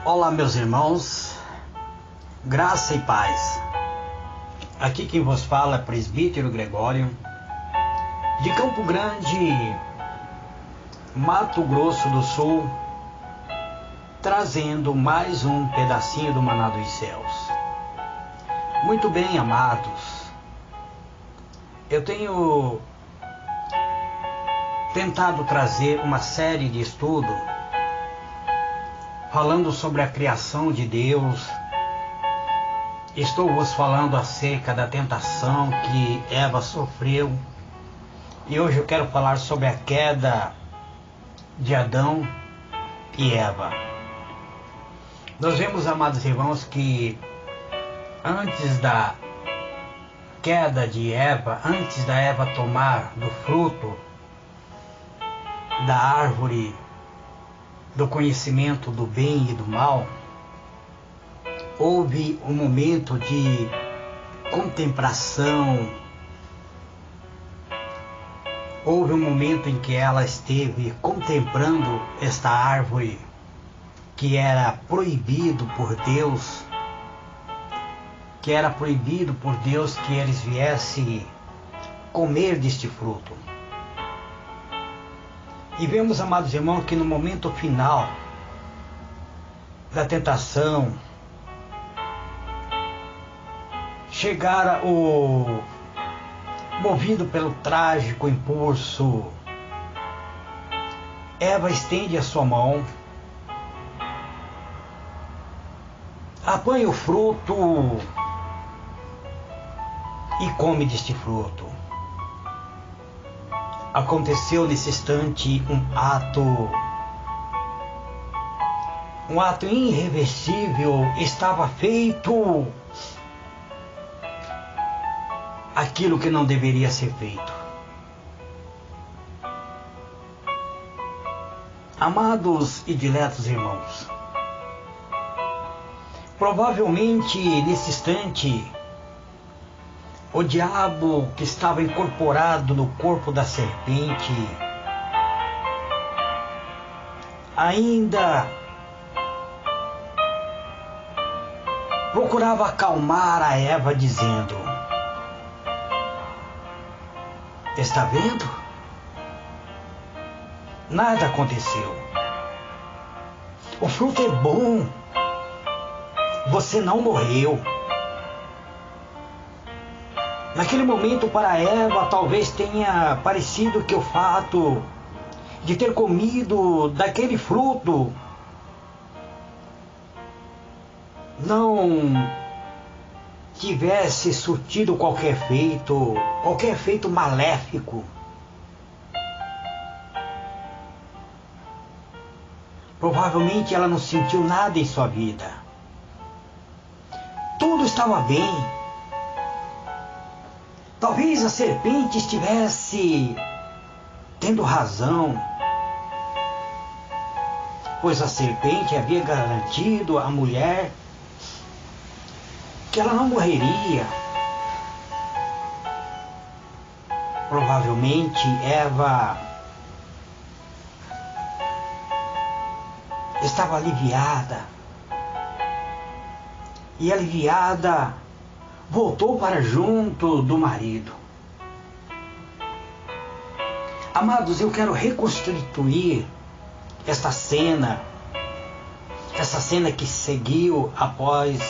Olá, meus irmãos, graça e paz. Aqui quem vos fala é Presbítero Gregório, de Campo Grande, Mato Grosso do Sul, trazendo mais um pedacinho do Maná dos Céus. Muito bem, amados, eu tenho tentado trazer uma série de estudo falando sobre a criação de Deus. Estou vos falando acerca da tentação que Eva sofreu. E hoje eu quero falar sobre a queda de Adão e Eva. Nós vemos, amados irmãos, que antes da queda de Eva, antes da Eva tomar do fruto da árvore do conhecimento do bem e do mal, houve um momento de contemplação, houve um momento em que ela esteve contemplando esta árvore que era proibido por Deus, que eles viessem comer deste fruto. E vemos, amados irmãos, que no momento final da tentação, chegara movido pelo trágico impulso, Eva estende a sua mão, apanha o fruto e come deste fruto. Aconteceu nesse instante um ato irreversível. Estava feito aquilo que não deveria ser feito. Amados e diletos irmãos, provavelmente nesse instante o diabo que estava incorporado no corpo da serpente ainda procurava acalmar a Eva, dizendo: está vendo? Nada aconteceu. O fruto é bom. Você não morreu. Naquele momento, para Eva, talvez tenha parecido que o fato de ter comido daquele fruto não tivesse surtido qualquer efeito maléfico. Provavelmente ela não sentiu nada em sua vida. Tudo estava bem. Talvez a serpente estivesse tendo razão, pois a serpente havia garantido à mulher que ela não morreria. Provavelmente Eva estava aliviada, e aliviada voltou para junto do marido. Amados, eu quero reconstituir essa cena que seguiu após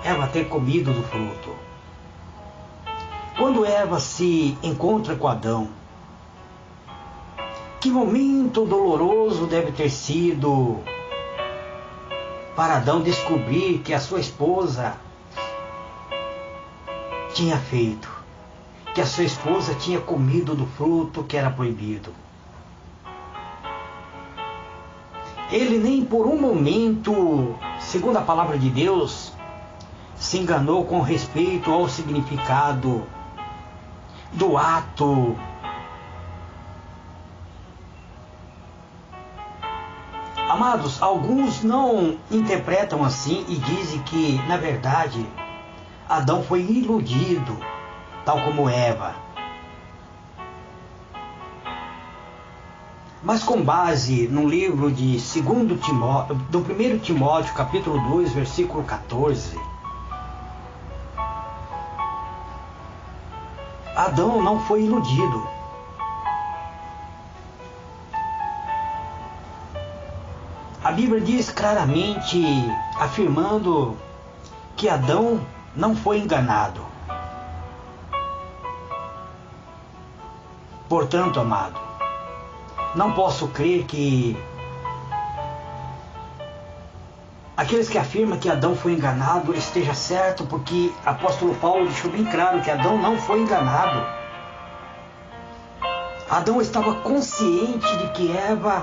Eva ter comido do fruto. Quando Eva se encontra com Adão, que momento doloroso deve ter sido para Adão descobrir que a sua esposa tinha feito, que a sua esposa tinha comido do fruto que era proibido. Ele nem por um momento, segundo a palavra de Deus, se enganou com respeito ao significado do ato. Amados, alguns não interpretam assim e dizem que, na verdade, Adão foi iludido, tal como Eva. Mas com base no livro de 1 Timóteo, capítulo 2, versículo 14, Adão não foi iludido. A Bíblia diz claramente, afirmando que Adão não foi enganado. Portanto, amado, não posso crer que aqueles que afirmam que Adão foi enganado esteja certo, porque apóstolo Paulo deixou bem claro que Adão não foi enganado. Adão estava consciente de que Eva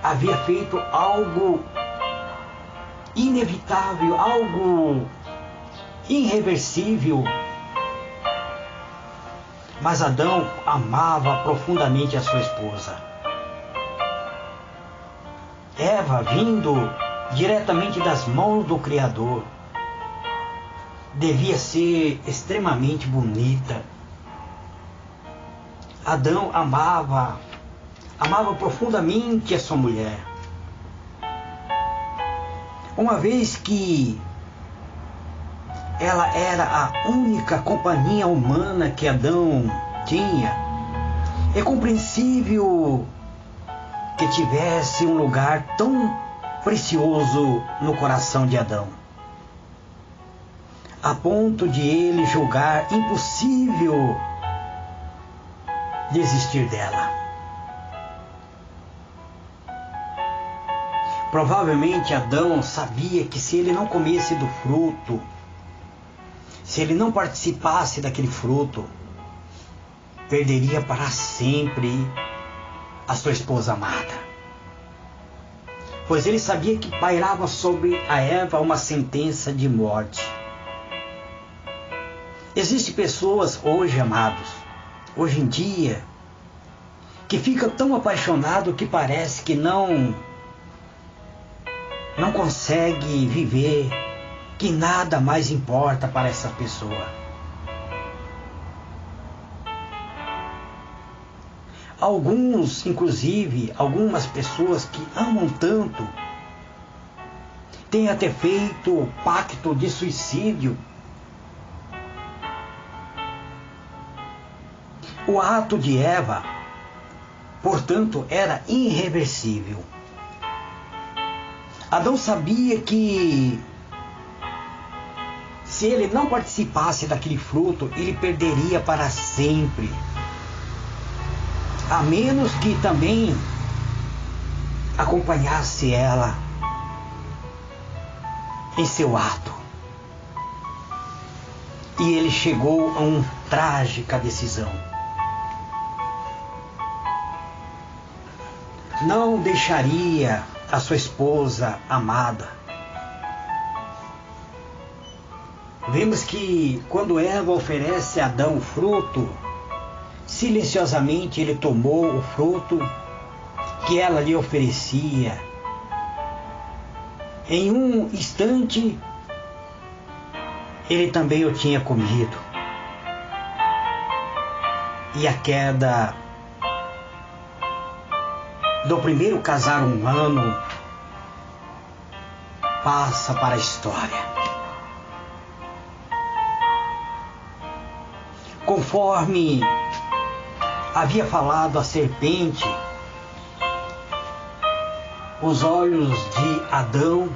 havia feito algo inevitável, algo irreversível. Mas Adão amava profundamente a sua esposa. Eva, vindo diretamente das mãos do Criador, devia ser extremamente bonita. Adão amava profundamente a sua mulher. Uma vez que ela era a única companhia humana que Adão tinha, é compreensível que tivesse um lugar tão precioso no coração de Adão, a ponto de ele julgar impossível desistir dela. Provavelmente Adão sabia que se ele não comesse do fruto, se ele não participasse daquele fruto, perderia para sempre a sua esposa amada. Pois ele sabia que pairava sobre a Eva uma sentença de morte. Existem pessoas hoje, amados, hoje em dia, que ficam tão apaixonados que parece que não consegue viver, que nada mais importa para essa pessoa. Algumas pessoas que amam tanto, têm até feito o pacto de suicídio. O ato de Eva, portanto, era irreversível. Adão sabia que se ele não participasse daquele fruto, ele perderia para sempre. A menos que também acompanhasse ela em seu ato. E ele chegou a uma trágica decisão. Não deixaria a sua esposa amada. Vemos que quando Eva oferece a Adão o fruto, silenciosamente ele tomou o fruto que ela lhe oferecia. Em um instante, ele também o tinha comido. E a queda do primeiro casal humano passa para a história. Conforme havia falado a serpente, os olhos de Adão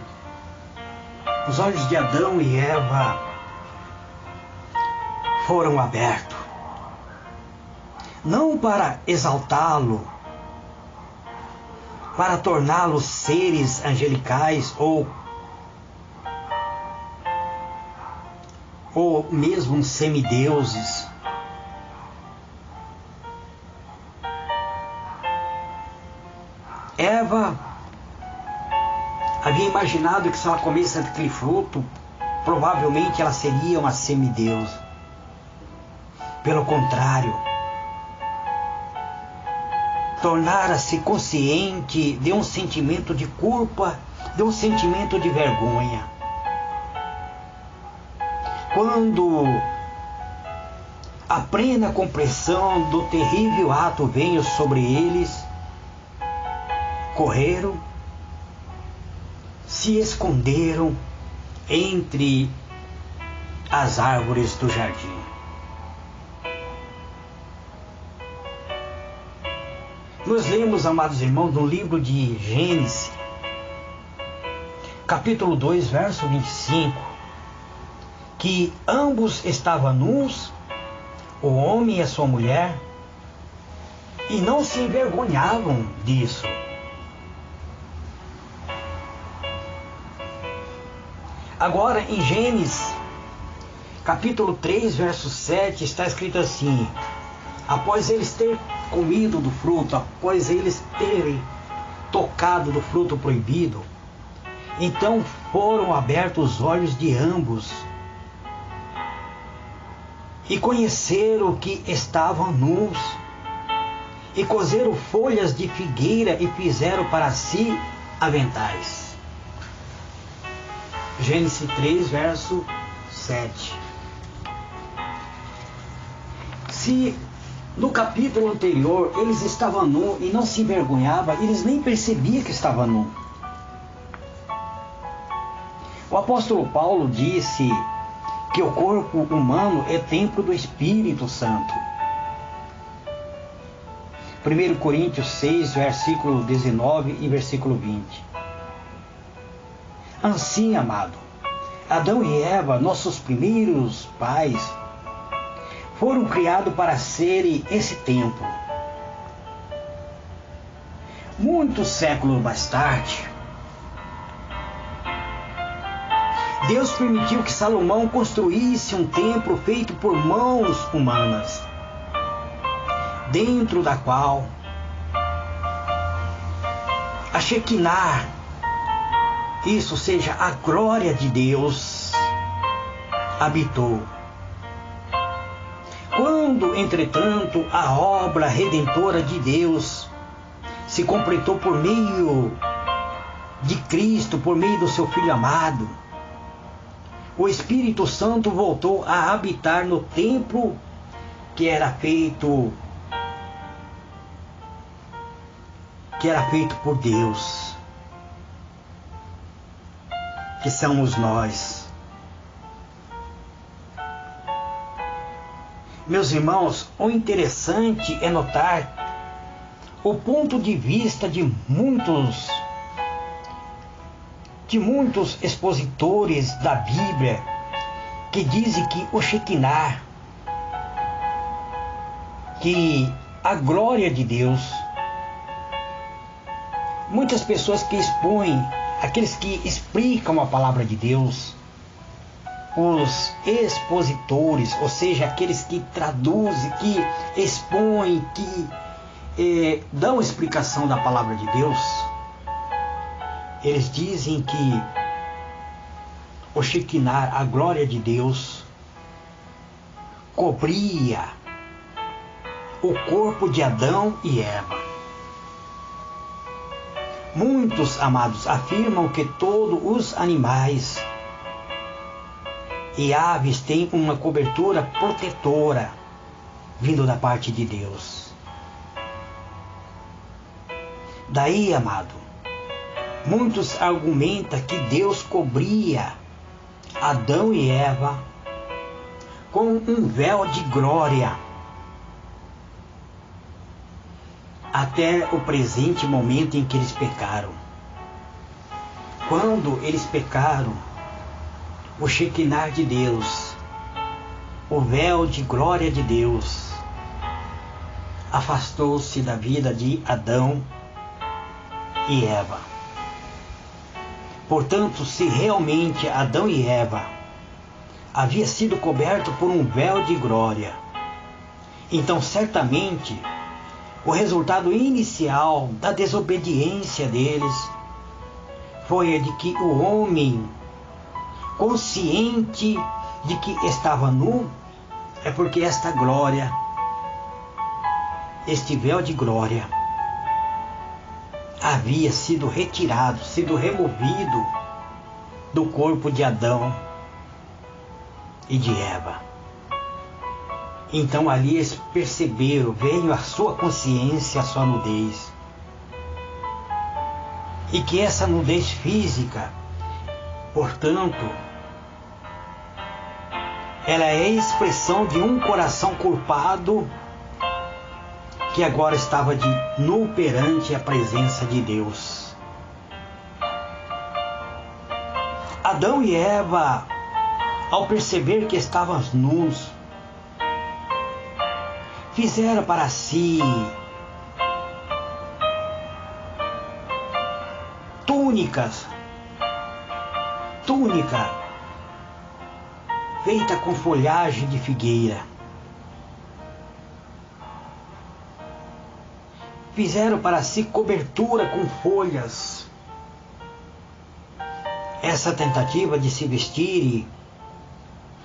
e Eva foram abertos, não para exaltá-lo, para torná-los seres angelicais ou mesmo semideuses. Eva havia imaginado que se ela comesse aquele fruto, provavelmente ela seria uma semideusa. Pelo contrário, tornara-se consciente de um sentimento de culpa, de um sentimento de vergonha. Quando a plena compreensão do terrível ato veio sobre eles, correram, se esconderam entre as árvores do jardim. Nós lemos, amados irmãos, no livro de Gênesis, capítulo 2, verso 25, que ambos estavam nus, o homem e a sua mulher, e não se envergonhavam disso. Agora, em Gênesis, capítulo 3, verso 7, está escrito assim: após eles terem comido do fruto, após eles terem tocado do fruto proibido, então foram abertos os olhos de ambos e conheceram que estavam nus, e coseram folhas de figueira e fizeram para si aventais. Gênesis 3, verso 7. Se no capítulo anterior eles estavam nus e não se envergonhavam, eles nem percebiam que estavam nus. O apóstolo Paulo disse que o corpo humano é templo do Espírito Santo. 1 Coríntios 6, versículo 19 e versículo 20. Assim, amado, Adão e Eva, nossos primeiros pais, foram criados para serem esse templo. Muitos séculos mais tarde, Deus permitiu que Salomão construísse um templo feito por mãos humanas, dentro da qual a Shekinah, isso seja, a glória de Deus, habitou. Quando, entretanto, a obra redentora de Deus se completou por meio de Cristo, por meio do seu Filho amado, o Espírito Santo voltou a habitar no templo que era feito por Deus, que somos nós. Meus irmãos, o interessante é notar o ponto de vista de muitos expositores da Bíblia, que dizem que o Shekinah, que a glória de Deus, muitas pessoas que expõem, aqueles que explicam a palavra de Deus, os expositores, ou seja, aqueles que traduzem, que expõem, que dão explicação da palavra de Deus, eles dizem que o Shekinah, a glória de Deus, cobria o corpo de Adão e Eva. Muitos, amados, afirmam que todos os animais e aves têm uma cobertura protetora vindo da parte de Deus. Daí, amado, muitos argumentam que Deus cobria Adão e Eva com um véu de glória até o presente momento em que eles pecaram. Quando eles pecaram, o Shekinah de Deus, o véu de glória de Deus, afastou-se da vida de Adão e Eva. Portanto, se realmente Adão e Eva havia sido coberto por um véu de glória, então certamente o resultado inicial da desobediência deles foi de que o homem, consciente de que estava nu, é porque esta glória, este véu de glória, havia sido retirado, sido removido do corpo de Adão e de Eva. Então ali eles perceberam, veio a sua consciência, a sua nudez. E que essa nudez física, portanto, ela é a expressão de um coração culpado que agora estava de nu perante a presença de Deus. Adão e Eva, ao perceber que estavam nus, fizeram para si túnica feita com folhagem de figueira. Fizeram para si cobertura com folhas. Essa tentativa de se vestir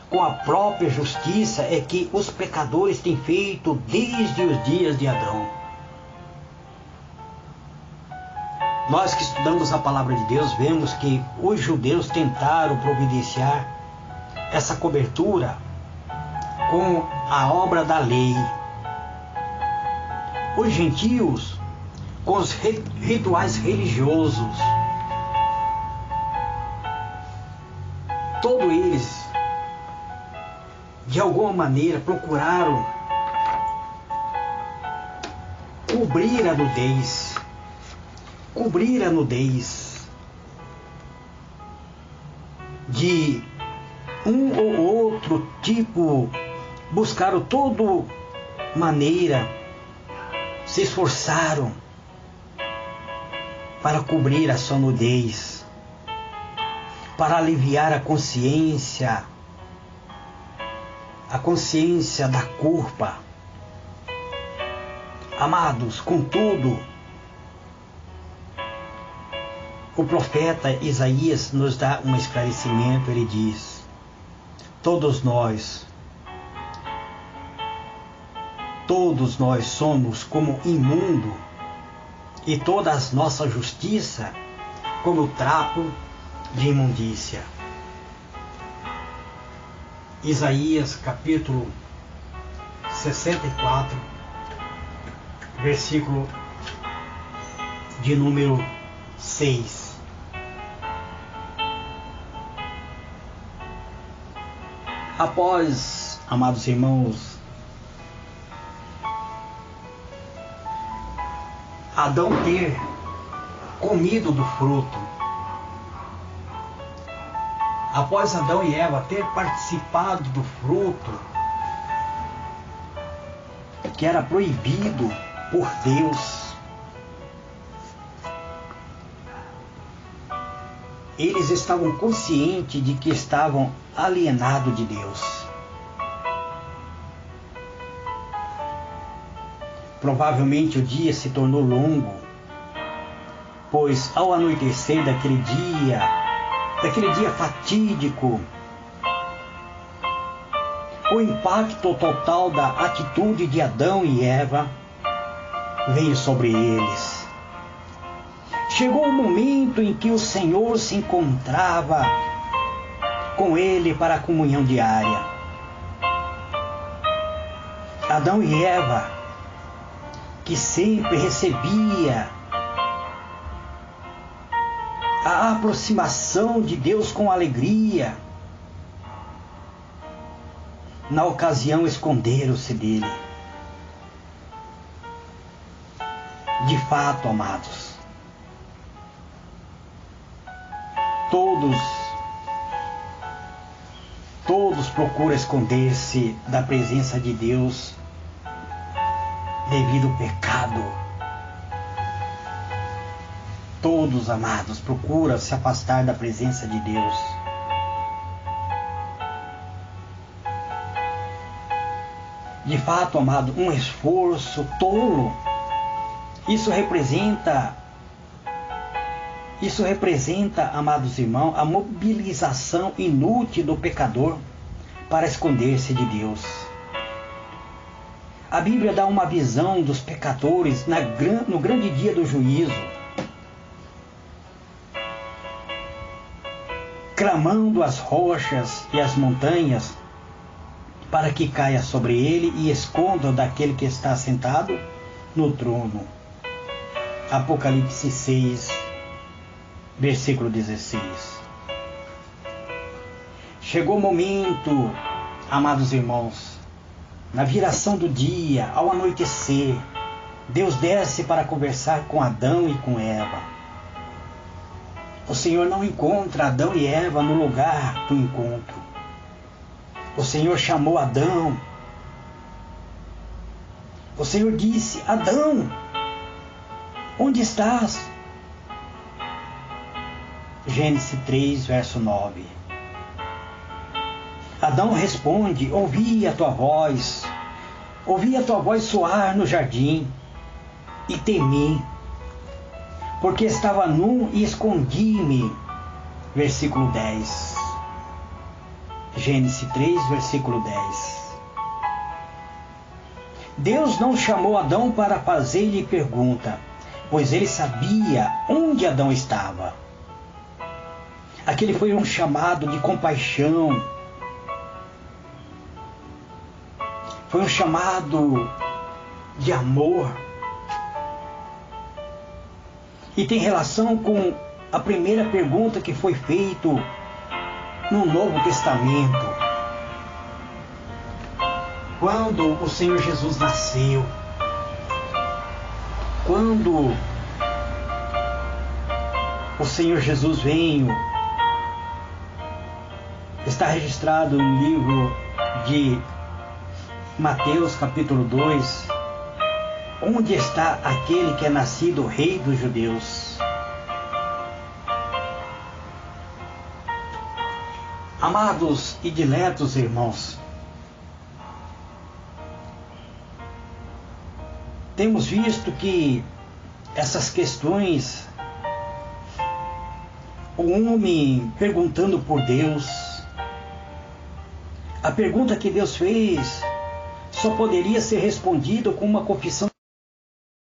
com a própria justiça é que os pecadores têm feito desde os dias de Adão. Nós que estudamos a palavra de Deus, vemos que os judeus tentaram providenciar essa cobertura com a obra da lei. Os gentios com os rituais religiosos. Todos eles, de alguma maneira, procuraram cobrir a nudez de um ou outro tipo, buscaram toda maneira, se esforçaram para cobrir a sua nudez, para aliviar a consciência da culpa. Amados, contudo, o profeta Isaías nos dá um esclarecimento. Ele diz: todos nós somos como imundo, e toda a nossa justiça como trapo de imundícia. Isaías capítulo 64, versículo de número 6. Após, amados irmãos, Adão ter comido do fruto, após Adão e Eva ter participado do fruto que era proibido por Deus, eles estavam conscientes de que estavam alienados de Deus. Provavelmente o dia se tornou longo, pois ao anoitecer daquele dia fatídico, o impacto total da atitude de Adão e Eva veio sobre eles. Chegou o momento em que o Senhor se encontrava com ele para a comunhão diária. Adão e Eva, que sempre recebia a aproximação de Deus com alegria, na ocasião esconderam-se dele. De fato, amados, todos procuram esconder-se da presença de Deus devido ao pecado. Todos, amados, procuram se afastar da presença de Deus. De fato, amado, um esforço tolo. Isso representa, amados irmãos, a mobilização inútil do pecador para esconder-se de Deus. A Bíblia dá uma visão dos pecadores no grande dia do juízo, clamando às rochas e às montanhas para que caia sobre ele e esconda daquele que está sentado no trono. Apocalipse 6, versículo 16. Chegou o momento, amados irmãos, na viração do dia, ao anoitecer, Deus desce para conversar com Adão e com Eva. O Senhor não encontra Adão e Eva no lugar do encontro. O Senhor chamou Adão. O Senhor disse: Adão, onde estás? Gênesis 3, verso 9. Adão responde: ouvi a tua voz soar no jardim e temi, porque estava nu e escondi-me. Versículo 10. Gênesis 3, versículo 10. Deus não chamou Adão para fazer-lhe pergunta, pois ele sabia onde Adão estava. Aquele foi um chamado de compaixão, foi um chamado de amor, e tem relação com a primeira pergunta que foi feita no Novo Testamento. Quando o Senhor Jesus nasceu, quando o Senhor Jesus veio, está registrado no livro de Mateus capítulo 2, onde está aquele que é nascido rei dos judeus. Amados e diletos irmãos, temos visto que essas questões, o homem perguntando por Deus, a pergunta que Deus fez só poderia ser respondida com uma confissão